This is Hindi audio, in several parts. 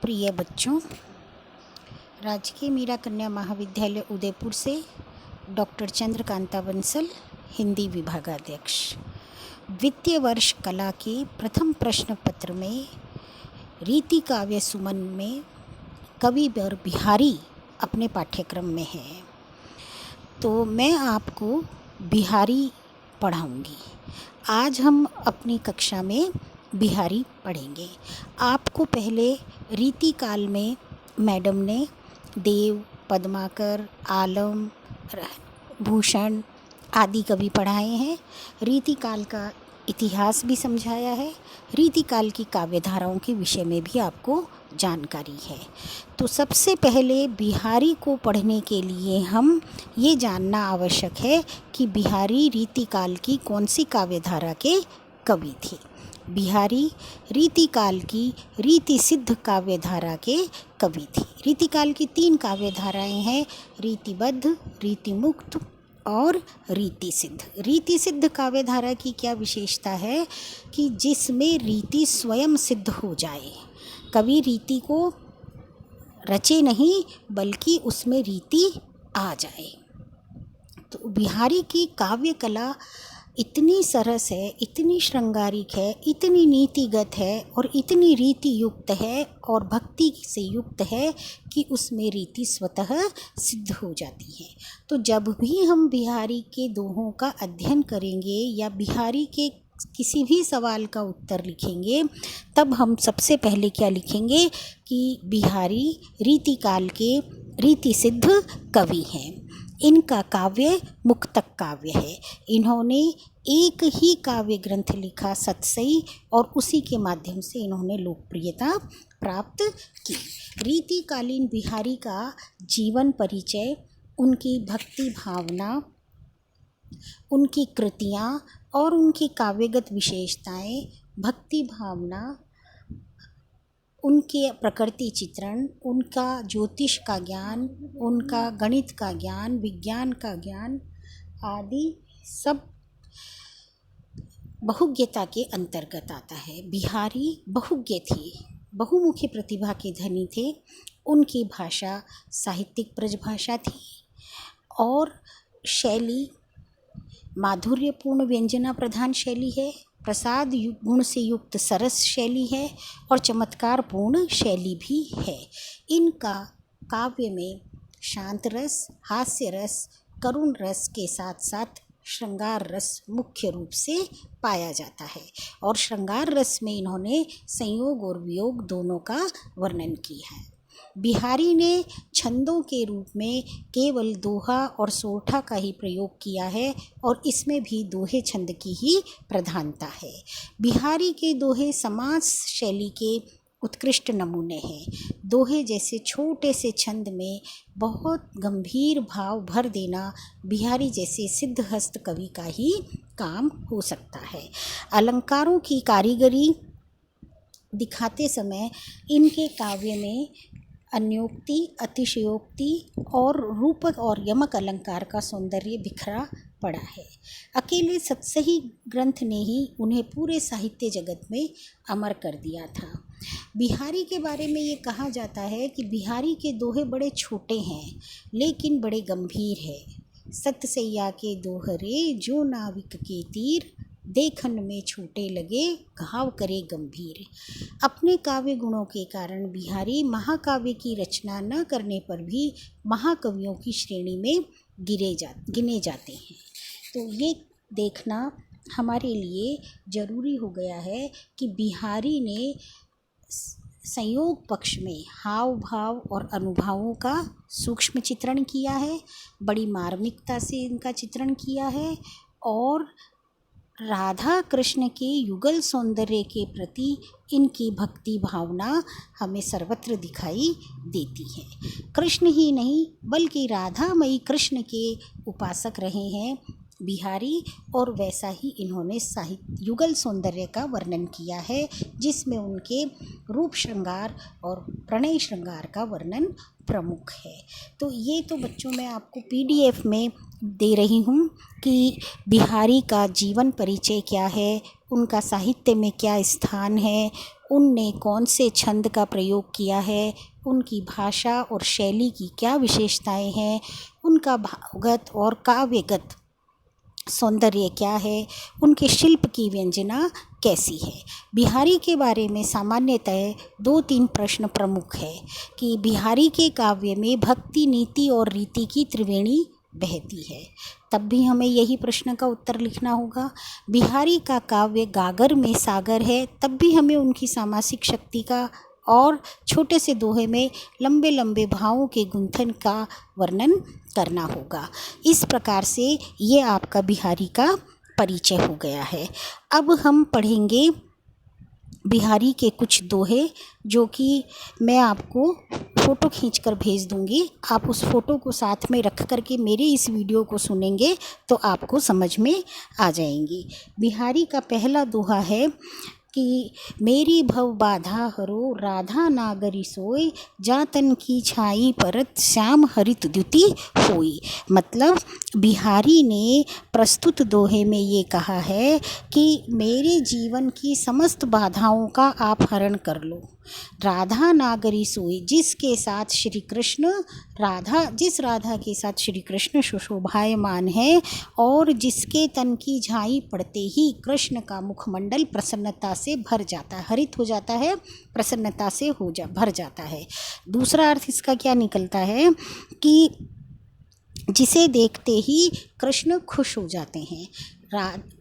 प्रिय बच्चों, राजकीय मीरा कन्या महाविद्यालय उदयपुर से डॉक्टर चंद्रकांता बंसल, हिंदी विभागाध्यक्ष। वित्तीय वर्ष कला के प्रथम प्रश्न पत्र में रीति काव्य सुमन में कवि वर बिहारी अपने पाठ्यक्रम में है, तो मैं आपको बिहारी पढ़ाऊंगी। आज हम अपनी कक्षा में बिहारी पढ़ेंगे। आपको पहले रीति काल में मैडम ने देव, पद्माकर, आलम, भूषण आदि कवि पढ़ाए हैं। रीति काल का इतिहास भी समझाया है। रीति काल की काव्यधाराओं के विषय में भी आपको जानकारी है। तो सबसे पहले बिहारी को पढ़ने के लिए हम ये जानना आवश्यक है कि बिहारी रीति काल की कौन सी काव्यधारा के कवि थे। बिहारी रीति काल की रीति सिद्ध काव्यधारा के कवि थे। रीति काल की 3 काव्यधाराएं हैं, रीतिबद्ध, रीतिमुक्त और रीति सिद्ध। रीति सिद्ध काव्यधारा की क्या विशेषता है कि जिसमें रीति स्वयं सिद्ध हो जाए। कवि रीति को रचे नहीं बल्कि उसमें रीति आ जाए। तो बिहारी की काव्य कला इतनी सरस है, इतनी श्रृंगारिक है, इतनी नीतिगत है और इतनी रीति युक्त है और भक्ति से युक्त है कि उसमें रीति स्वतः सिद्ध हो जाती है। तो जब भी हम बिहारी के दोहों का अध्ययन करेंगे या बिहारी के किसी भी सवाल का उत्तर लिखेंगे, तब हम सबसे पहले क्या लिखेंगे कि बिहारी रीति काल के रीति सिद्ध कवि हैं। इनका काव्य मुक्तक काव्य है। इन्होंने एक ही काव्य ग्रंथ लिखा, सतसई, और उसी के माध्यम से इन्होंने लोकप्रियता प्राप्त की। रीतिकालीन बिहारी का जीवन परिचय, उनकी भक्ति भावना, उनकी कृतियाँ और उनकी काव्यगत विशेषताएं, भक्ति भावना, उनके प्रकृति चित्रण, उनका ज्योतिष का ज्ञान, उनका गणित का ज्ञान, विज्ञान का ज्ञान आदि सब बहुज्ञता के अंतर्गत आता है। बिहारी बहुज्ञ थे, बहुमुखी प्रतिभा के धनी थे। उनकी भाषा साहित्यिक ब्रजभाषा थी और शैली माधुर्यपूर्ण व्यंजना प्रधान शैली है, प्रसाद गुण से युक्त सरस शैली है और चमत्कारपूर्ण शैली भी है। इनका काव्य में शांत रस, हास्य रस, करुण रस के साथ साथ श्रृंगार रस मुख्य रूप से पाया जाता है और श्रृंगार रस में इन्होंने संयोग और वियोग दोनों का वर्णन किया है। बिहारी ने छंदों के रूप में केवल दोहा और सोरठा का ही प्रयोग किया है और इसमें भी दोहे छंद की ही प्रधानता है। बिहारी के दोहे समाज शैली के उत्कृष्ट नमूने हैं। दोहे जैसे छोटे से छंद में बहुत गंभीर भाव भर देना बिहारी जैसे सिद्धहस्त कवि का ही काम हो सकता है। अलंकारों की कारीगरी दिखाते समय इनके काव्य में अन्योक्ति, अतिशयोक्ति और रूपक और यमक अलंकार का सौंदर्य बिखरा पड़ा है। अकेले सतसई ग्रंथ ने ही उन्हें पूरे साहित्य जगत में अमर कर दिया था। बिहारी के बारे में ये कहा जाता है कि बिहारी के दोहे बड़े छोटे हैं लेकिन बड़े गंभीर है। सतसैया के दोहरे जो नाविक के तीर, देखन में छोटे लगे घाव करे गंभीर। अपने काव्य गुणों के कारण बिहारी महाकाव्य की रचना न करने पर भी महाकवियों की श्रेणी में गिने जाते हैं। तो ये देखना हमारे लिए ज़रूरी हो गया है कि बिहारी ने संयोग पक्ष में हाव भाव और अनुभवों का सूक्ष्म चित्रण किया है, बड़ी मार्मिकता से इनका चित्रण किया है और राधा कृष्ण के युगल सौंदर्य के प्रति इनकी भक्ति भावना हमें सर्वत्र दिखाई देती है। कृष्ण ही नहीं बल्कि राधामयी कृष्ण के उपासक रहे हैं बिहारी, और वैसा ही इन्होंने साहित्य युगल सौंदर्य का वर्णन किया है, जिसमें उनके रूप श्रृंगार और प्रणय श्रृंगार का वर्णन प्रमुख है। तो ये तो बच्चों मैं आपको PDF में दे रही हूँ कि बिहारी का जीवन परिचय क्या है, उनका साहित्य में क्या स्थान है, उनने कौन से छंद का प्रयोग किया है, उनकी भाषा और शैली की क्या विशेषताएं हैं, उनका भावगत और काव्यगत सौंदर्य क्या है, उनके शिल्प की व्यंजना कैसी है। बिहारी के बारे में सामान्यतः 2-3 प्रश्न प्रमुख है कि बिहारी के काव्य में भक्ति, नीति और रीति की त्रिवेणी बहती है। तब भी हमें यही प्रश्न का उत्तर लिखना होगा। बिहारी का काव्य गागर में सागर है, तब भी हमें उनकी सामासिक शक्ति का और छोटे से दोहे में लंबे लंबे भावों के गुंथन का वर्णन करना होगा। इस प्रकार से ये आपका बिहारी का परिचय हो गया है। अब हम पढ़ेंगे बिहारी के कुछ दोहे, जो कि मैं आपको फ़ोटो खींचकर भेज दूंगी। आप उस फ़ोटो को साथ में रख कर के मेरे इस वीडियो को सुनेंगे तो आपको समझ में आ जाएंगी। बिहारी का पहला दोहा है कि मेरी भव बाधा हरो राधा नागरी सोई, जातन की छाई परत श्याम हरित द्युति होई। मतलब बिहारी ने प्रस्तुत दोहे में ये कहा है कि मेरे जीवन की समस्त बाधाओं का आप हरण कर लो। राधा नागरी सोई, जिसके साथ श्री कृष्ण जिस राधा के साथ श्री कृष्ण सुशोभायमान है और जिसके तन की झाई पड़ते ही कृष्ण का मुखमंडल प्रसन्नता से भर जाता है, हरित हो जाता है, प्रसन्नता से भर जाता है। दूसरा अर्थ इसका क्या निकलता है कि जिसे देखते ही कृष्ण खुश हो जाते हैं।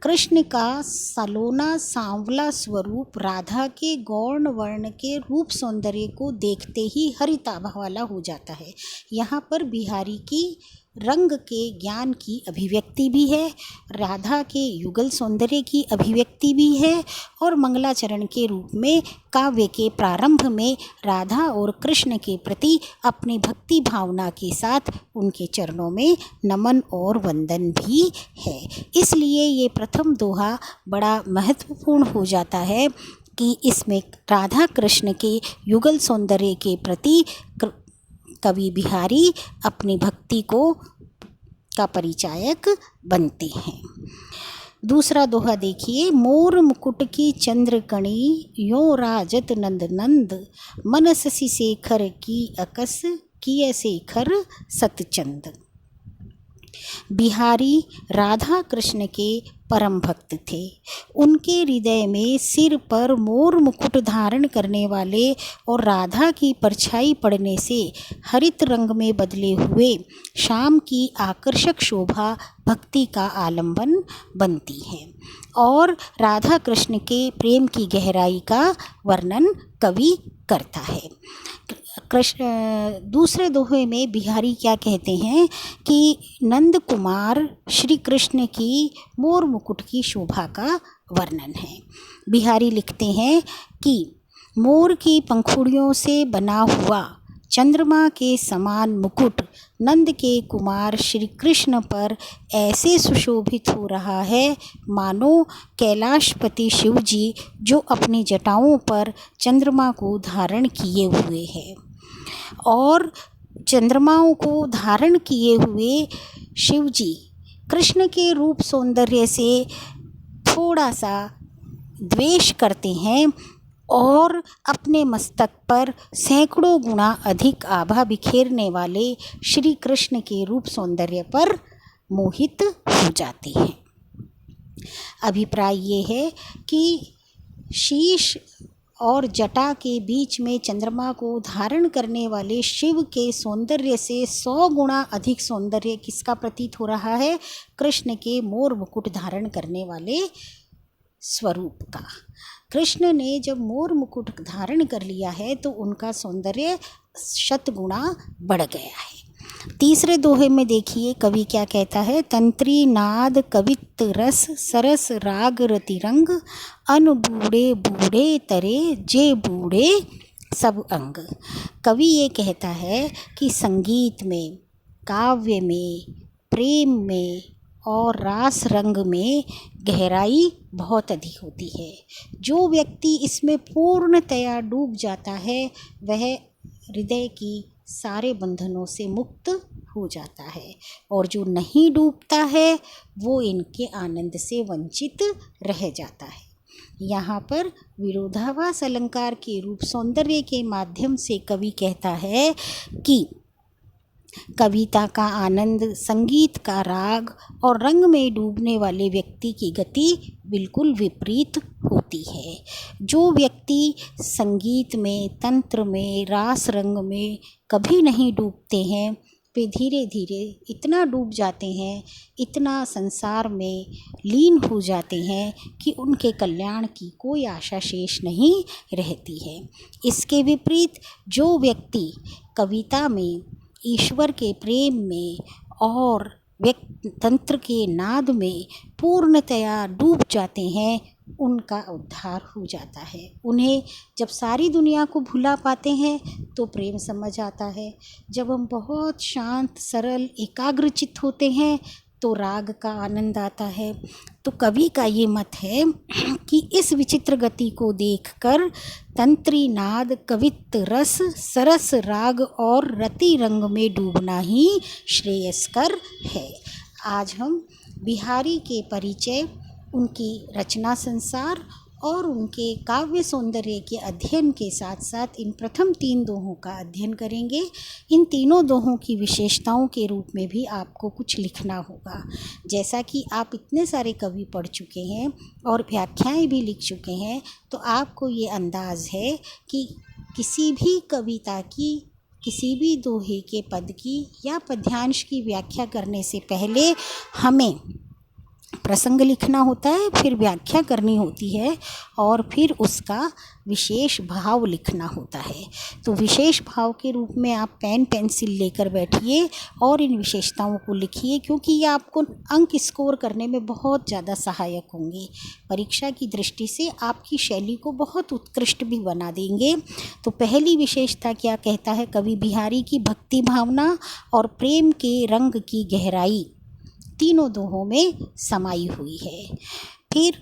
कृष्ण का सलोना सांवला स्वरूप राधा के गौर्ण वर्ण के रूप सौंदर्य को देखते ही हरिताभा वाला हो जाता है। यहाँ पर बिहारी की रंग के ज्ञान की अभिव्यक्ति भी है, राधा के युगल सौंदर्य की अभिव्यक्ति भी है, और मंगलाचरण के रूप में काव्य के प्रारंभ में राधा और कृष्ण के प्रति अपनी भक्ति भावना के साथ उनके चरणों में नमन और वंदन भी है। इसलिए ये प्रथम दोहा बड़ा महत्वपूर्ण हो जाता है कि इसमें राधा कृष्ण के युगल सौंदर्य के प्रति कवि बिहारी अपनी भक्ति का परिचायक बनते हैं। दूसरा दोहा देखिए, मोर मुकुट की चंद्रकणी यो राजत नंद नंद, मनससी शेखर की अकस किय शेखर सतचंद। बिहारी राधा कृष्ण के परम भक्त थे। उनके हृदय में सिर पर मोर मुकुट धारण करने वाले और राधा की परछाई पड़ने से हरित रंग में बदले हुए शाम की आकर्षक शोभा भक्ति का आलंबन बनती है, और राधा कृष्ण के प्रेम की गहराई का वर्णन कवि करता है। दूसरे दोहे में बिहारी क्या कहते हैं कि नंद कुमार श्री कृष्ण की मोर मुकुट की शोभा का वर्णन है। बिहारी लिखते हैं कि मोर की पंखुड़ियों से बना हुआ चंद्रमा के समान मुकुट नंद के कुमार श्री कृष्ण पर ऐसे सुशोभित हो रहा है मानो कैलाशपति शिव जी जो अपनी जटाओं पर चंद्रमा को धारण किए हुए हैं। और चंद्रमाओं को धारण किए हुए शिव जी कृष्ण के रूप सौंदर्य से थोड़ा सा द्वेष करते हैं और अपने मस्तक पर सैकड़ों गुना अधिक आभा बिखेरने वाले श्री कृष्ण के रूप सौंदर्य पर मोहित हो जाते हैं। अभिप्राय ये है कि शीश और जटा के बीच में चंद्रमा को धारण करने वाले शिव के सौंदर्य से 100 गुना अधिक सौंदर्य किसका प्रतीत हो रहा है? कृष्ण के मोर मुकुट धारण करने वाले स्वरूप का। कृष्ण ने जब मोर मुकुट धारण कर लिया है तो उनका सौंदर्य 100 गुना बढ़ गया है। तीसरे दोहे में देखिए कवि क्या कहता है, तंत्री नाद कवित रस सरस राग रतिरंग, अन बूढ़े बूढ़े तरे जे बूढ़े सब अंग। कवि ये कहता है कि संगीत में, काव्य में, प्रेम में और रास रंग में गहराई बहुत अधिक होती है। जो व्यक्ति इसमें पूर्णतया डूब जाता है वह हृदय की सारे बंधनों से मुक्त हो जाता है, और जो नहीं डूबता है वो इनके आनंद से वंचित रह जाता है। यहाँ पर विरोधाभास अलंकार के रूप सौंदर्य के माध्यम से कवि कहता है कि कविता का आनंद, संगीत का राग और रंग में डूबने वाले व्यक्ति की गति बिल्कुल विपरीत होती है। जो व्यक्ति संगीत में, तंत्र में, रास रंग में कभी नहीं डूबते हैं वे धीरे धीरे इतना डूब जाते हैं, इतना संसार में लीन हो जाते हैं कि उनके कल्याण की कोई आशा शेष नहीं रहती है। इसके विपरीत जो व्यक्ति कविता में, ईश्वर के प्रेम में और तंत्र के नाद में पूर्णतया डूब जाते हैं उनका उद्धार हो जाता है। उन्हें जब सारी दुनिया को भुला पाते हैं तो प्रेम समझ आता है। जब हम बहुत शांत, सरल, एकाग्रचित्त होते हैं तो राग का आनंद आता है। तो कवि का ये मत है कि इस विचित्र गति को देखकर तंत्री नाद, कवित्व रस, सरस राग और रति रंग में डूबना ही श्रेयस्कर है। आज हम बिहारी के परिचय, उनकी रचना संसार और उनके काव्य सौंदर्य के अध्ययन के साथ साथ इन प्रथम 3 दोहों का अध्ययन करेंगे। इन तीनों दोहों की विशेषताओं के रूप में भी आपको कुछ लिखना होगा। जैसा कि आप इतने सारे कवि पढ़ चुके हैं और व्याख्याएं भी लिख चुके हैं तो आपको ये अंदाज़ है कि किसी भी कविता की, किसी भी दोहे के पद की या पद्यांश की व्याख्या करने से पहले हमें प्रसंग लिखना होता है, फिर व्याख्या करनी होती है और फिर उसका विशेष भाव लिखना होता है। तो विशेष भाव के रूप में आप पेन पेंसिल लेकर बैठिए और इन विशेषताओं को लिखिए, क्योंकि ये आपको अंक स्कोर करने में बहुत ज़्यादा सहायक होंगे। परीक्षा की दृष्टि से आपकी शैली को बहुत उत्कृष्ट भी बना देंगे। तो पहली विशेषता क्या कहता है कवि बिहारी की? भक्ति भावना और प्रेम के रंग की गहराई तीनों दोहों में समाई हुई है। फिर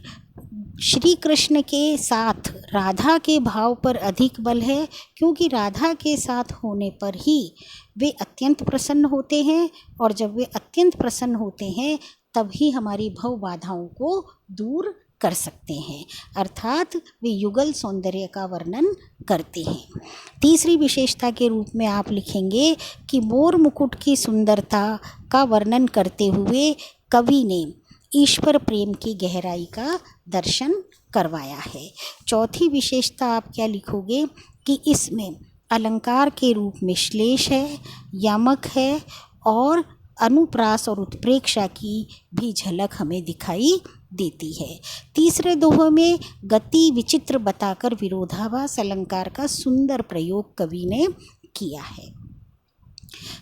श्री कृष्ण के साथ राधा के भाव पर अधिक बल है, क्योंकि राधा के साथ होने पर ही वे अत्यंत प्रसन्न होते हैं, और जब वे अत्यंत प्रसन्न होते हैं तब ही हमारी भव बाधाओं को दूर कर सकते हैं, अर्थात वे युगल सौंदर्य का वर्णन करते हैं। तीसरी विशेषता के रूप में आप लिखेंगे कि मोर मुकुट की सुंदरता का वर्णन करते हुए कवि ने ईश्वर प्रेम की गहराई का दर्शन करवाया है। चौथी विशेषता आप क्या लिखोगे कि इसमें अलंकार के रूप में श्लेष है, यमक है और अनुप्रास और उत्प्रेक्षा की भी झलक हमें दिखाई देती है। तीसरे दोहे में गति विचित्र बताकर विरोधाभास अलंकार का सुंदर प्रयोग कवि ने किया है।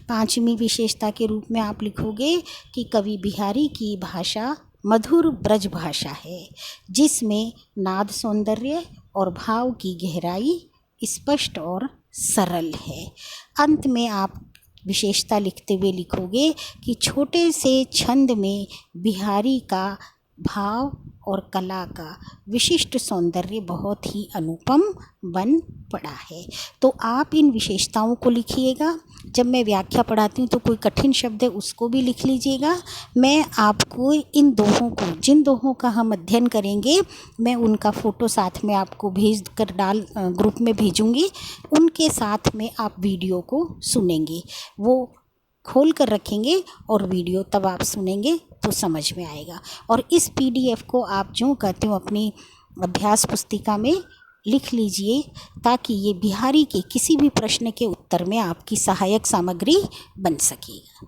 पांचवी विशेषता के रूप में आप लिखोगे कि कवि बिहारी की भाषा मधुर ब्रज भाषा है, जिसमें नाद सौंदर्य और भाव की गहराई स्पष्ट और सरल है। अंत में आप विशेषता लिखते हुए लिखोगे कि छोटे से छंद में बिहारी का भाव और कला का विशिष्ट सौंदर्य बहुत ही अनुपम बन पड़ा है। तो आप इन विशेषताओं को लिखिएगा। जब मैं व्याख्या पढ़ाती हूँ तो कोई कठिन शब्द है उसको भी लिख लीजिएगा। मैं आपको इन दोहों को, जिन दोहों का हम अध्ययन करेंगे, मैं उनका फ़ोटो साथ में आपको भेज कर ग्रुप में भेजूँगी। उनके साथ में आप वीडियो को सुनेंगे, वो खोल कर रखेंगे और वीडियो तब आप सुनेंगे तो समझ में आएगा। और इस PDF को आप जो कहते हो अपनी अभ्यास पुस्तिका में लिख लीजिए, ताकि ये बिहारी के किसी भी प्रश्न के उत्तर में आपकी सहायक सामग्री बन सकेगा।